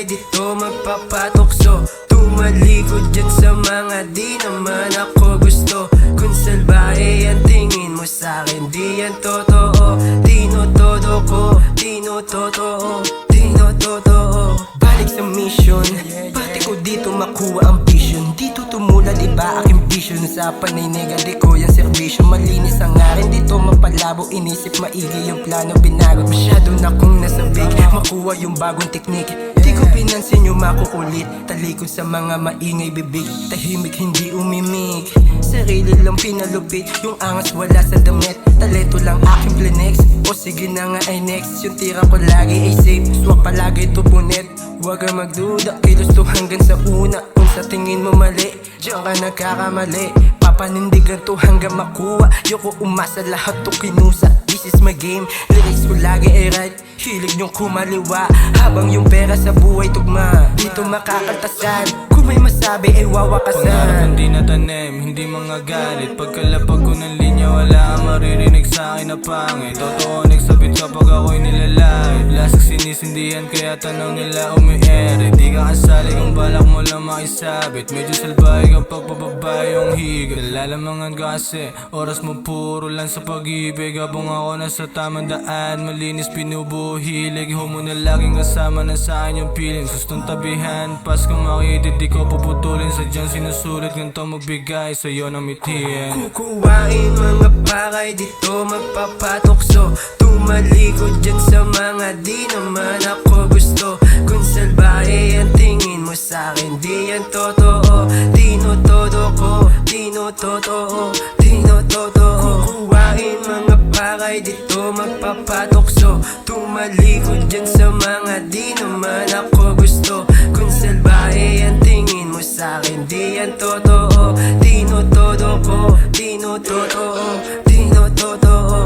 bagay dito magpapatukso. Tumalikod dyan sa mga di naman ako gusto. Kung salbahe ang tingin mo sa'kin, di yan totoo. Tinotodo ko, tinototoo, tinototoo. Balik sa mission, pati ko dito makuha ang vision. Dito tumulad iba aking vision. Sa panay negadi ko yung servisyo. Malinis ang akin dito mapalabo. Inisip maigi yung plano binago. Masyado na kong nasabik, makuha yung bagong teknik. Di ko pinansin yung makukulit. Talikod sa mga maingay bibig. Tahimik hindi umimik, sarili lang pinalupit. Yung angas wala sa damit, talento lang aking plenex. O sige na nga ay next, yung tira ko lagi ay safe. Swak palagi tubunet, huwag kang magduda. Kilos to hanggang sa una. Kung sa tingin mo mali, diyan ka nagkakamali. Papanindigan to hanggang makuha. Yoko umasa lahat to kinusa. This is my game, lyrics ko lagi ay right. Hilig nyong kumaliwa habang yung pera sa buhay tugma. Dito makakaltasan, kung may masabi ay wawakasan. Pangarap hindi natanim, hindi mga galit. Pagkalapag ko ng linya wala ang maririnig sa'kin na pangit. Totoo nagsabit kapag ako'y nilalait. Lasang sinisindihan kaya tanong nila umiere. Di ka kasali kung balak mo lang makisabit. Medyo salbahe kapag pababae yung higit. Nalalamangan ka kasi oras mo puro lang sa pag-ibig. Habang ako nasa tamang daan, malinis pinubuhilig. Homo na laging kasama na saan yung feeling. Gustong tabihan, pas kung makitid di ko puputulin. Sadyang sinusulit ganito magbigay sa'yo ng mithiin. Kukuhain mga pakay dito magpapatukso. Tumalikod dyan sa mga di naman ako gusto. Kung salbahe ang tingin mo sa'kin, di yan totoo. Tinotodo ko, tinototoo, tinototoo. Kukuhain mga pakay dito magpapatukso. Tumalikod dyan sa mga di naman ako gusto. Kung salbahe ang tingin mo sa'kin, di yan totoo. Tinotodo ko, tinototoo, tinototoo.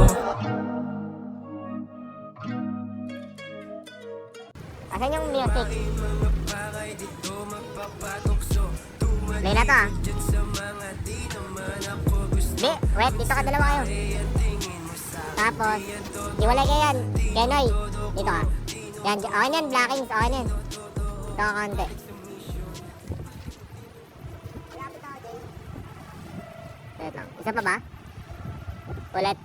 Asan yung music? Play na to ah. Di, wait, dito ka dalawa kayo. Tapos, iwalay kayo yan. Kenoy, dito ah. Yan, okay na yan, blackings, okay na yan. Ito ka konti. Wait lang, isa pa ba? Ulit.